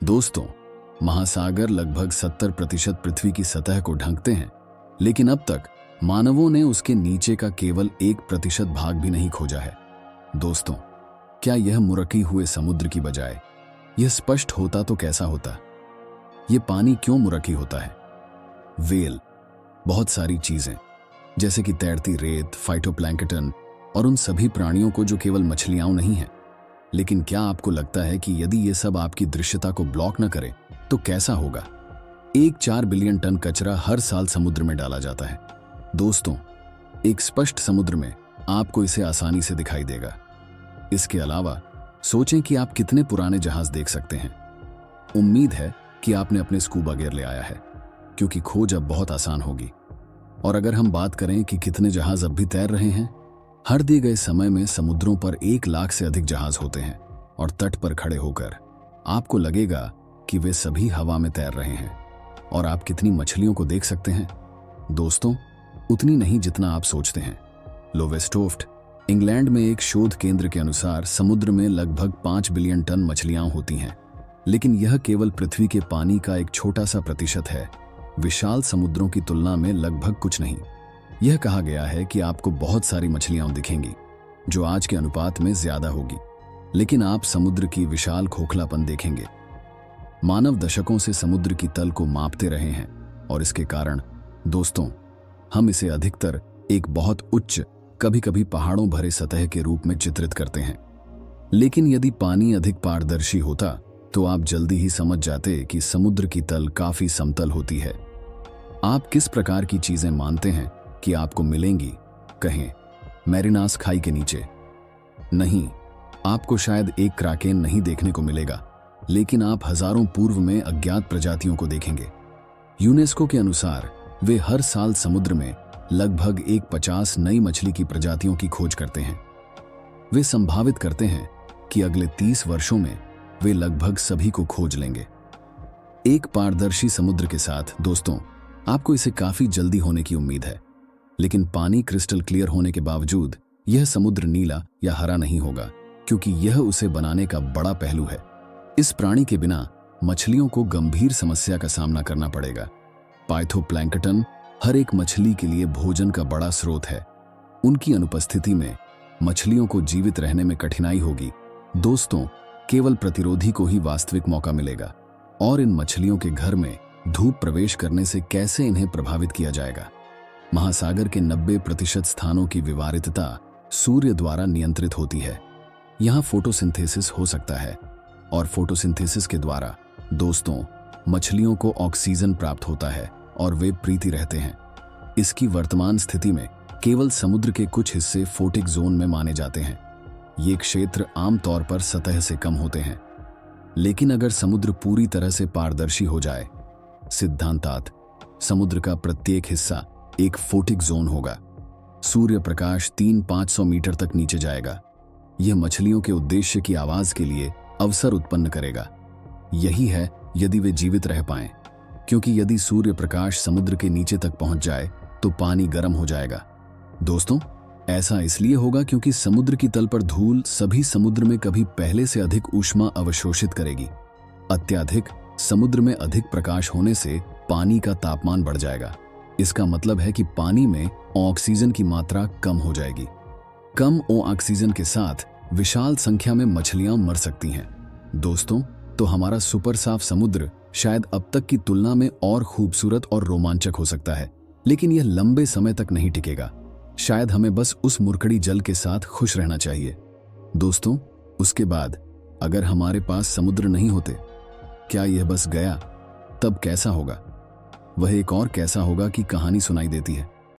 दोस्तों, महासागर लगभग 70% पृथ्वी की सतह को ढकते हैं, लेकिन अब तक मानवों ने उसके नीचे का केवल 1% भाग भी नहीं खोजा है। दोस्तों, क्या यह मुरकी हुए समुद्र की बजाय यह स्पष्ट होता तो कैसा होता? यह पानी क्यों मुरकी होता है? वेल, बहुत सारी चीजें जैसे कि तैरती रेत, फाइटोप्लैंक्टन और उन सभी प्राणियों को जो केवल मछलियां नहीं हैं। लेकिन क्या आपको लगता है कि यदि ये सब आपकी दृश्यता को ब्लॉक न करे तो कैसा होगा? 4 बिलियन टन कचरा हर साल समुद्र में डाला जाता है। दोस्तों, एक स्पष्ट समुद्र में आपको इसे आसानी से दिखाई देगा। इसके अलावा सोचें कि आप कितने पुराने जहाज देख सकते हैं। उम्मीद है कि आपने अपने स्कूबा गियर ले आया है, क्योंकि खोज अब बहुत आसान होगी। और अगर हम बात करें कि कितने जहाज अब भी तैर रहे हैं, हर दिए गए समय में समुद्रों पर 1 लाख से अधिक जहाज होते हैं और तट पर खड़े होकर आपको लगेगा कि वे सभी हवा में तैर रहे हैं। और आप कितनी मछलियों को देख सकते हैं? दोस्तों, उतनी नहीं जितना आप सोचते हैं। लोवेस्टोफ्ट, इंग्लैंड में एक शोध केंद्र के अनुसार समुद्र में लगभग 5 बिलियन टन मछलियां होती हैं, लेकिन यह केवल पृथ्वी के पानी का एक छोटा सा प्रतिशत है। विशाल समुद्रों की तुलना में लगभग कुछ नहीं। यह कहा गया है कि आपको बहुत सारी मछलियां दिखेंगी, जो आज के अनुपात में ज्यादा होगी, लेकिन आप समुद्र की विशाल खोखलापन देखेंगे। मानव दशकों से समुद्र की तल को मापते रहे हैं और इसके कारण दोस्तों, हम इसे अधिकतर एक बहुत उच्च, कभी कभी पहाड़ों भरे सतह के रूप में चित्रित करते हैं। लेकिन यदि पानी अधिक पारदर्शी होता तो आप जल्दी ही समझ जाते कि समुद्र की तल काफी समतल होती है। आप किस प्रकार की चीजें मानते हैं कि आपको मिलेंगी? कहें मैरिनास खाई के नीचे? नहीं, आपको शायद एक क्राकेन नहीं देखने को मिलेगा, लेकिन आप हजारों पूर्व में अज्ञात प्रजातियों को देखेंगे। यूनेस्को के अनुसार वे हर साल समुद्र में लगभग 50 नई मछली की प्रजातियों की खोज करते हैं। वे संभावित करते हैं कि अगले 30 वर्षों में वे लगभग सभी को खोज लेंगे। एक पारदर्शी समुद्र के साथ दोस्तों, आपको इसे काफी जल्दी होने की उम्मीद है, लेकिन पानी क्रिस्टल क्लियर होने के बावजूद यह समुद्र नीला या हरा नहीं होगा, क्योंकि यह उसे बनाने का बड़ा पहलू है। इस प्राणी के बिना मछलियों को गंभीर समस्या का सामना करना पड़ेगा। पाइथोप्लैंक्टन हर एक मछली के लिए भोजन का बड़ा स्रोत है। उनकी अनुपस्थिति में मछलियों को जीवित रहने में कठिनाई होगी। दोस्तों, केवल प्रतिरोधी को ही वास्तविक मौका मिलेगा। और इन मछलियों के घर में धूप प्रवेश करने से कैसे इन्हें प्रभावित किया जाएगा? महासागर के 90% स्थानों की विवारितता सूर्य द्वारा नियंत्रित होती है। यहाँ फोटोसिंथेसिस हो सकता है, और फोटोसिंथेसिस के द्वारा दोस्तों, मछलियों को ऑक्सीजन प्राप्त होता है और वे प्रीति रहते हैं। इसकी वर्तमान स्थिति में केवल समुद्र के कुछ हिस्से फोटिक जोन में माने जाते हैं। ये क्षेत्र आमतौर पर सतह से कम होते हैं, लेकिन अगर समुद्र पूरी तरह से पारदर्शी हो जाए, सिद्धांतात समुद्र का प्रत्येक हिस्सा एक फोटिक जोन होगा। सूर्य प्रकाश 300-500 मीटर तक नीचे जाएगा। यह मछलियों के उद्देश्य की आवाज के लिए अवसर उत्पन्न करेगा। यही है यदि वे जीवित रह पाएं, क्योंकि यदि सूर्य प्रकाश समुद्र के नीचे तक पहुंच जाए तो पानी गर्म हो जाएगा। दोस्तों, ऐसा इसलिए होगा क्योंकि समुद्र की तल पर धूल सभी समुद्र में कभी पहले से अधिक ऊष्मा अवशोषित करेगी। अत्यधिक समुद्र में अधिक प्रकाश होने से पानी का तापमान बढ़ जाएगा। इसका मतलब है कि पानी में ऑक्सीजन की मात्रा कम हो जाएगी। कम ऑक्सीजन के साथ विशाल संख्या में मछलियां मर सकती हैं। दोस्तों, तो हमारा सुपर साफ समुद्र शायद अब तक की तुलना में और खूबसूरत और रोमांचक हो सकता है, लेकिन यह लंबे समय तक नहीं टिकेगा। शायद हमें बस उस मुरकड़ी जल के साथ खुश रहना चाहिए। दोस्तों, उसके बाद अगर हमारे पास समुद्र नहीं होते, क्या यह बस गया? तब कैसा होगा? वह एक और कैसा होगा कि कहानी सुनाई देती है।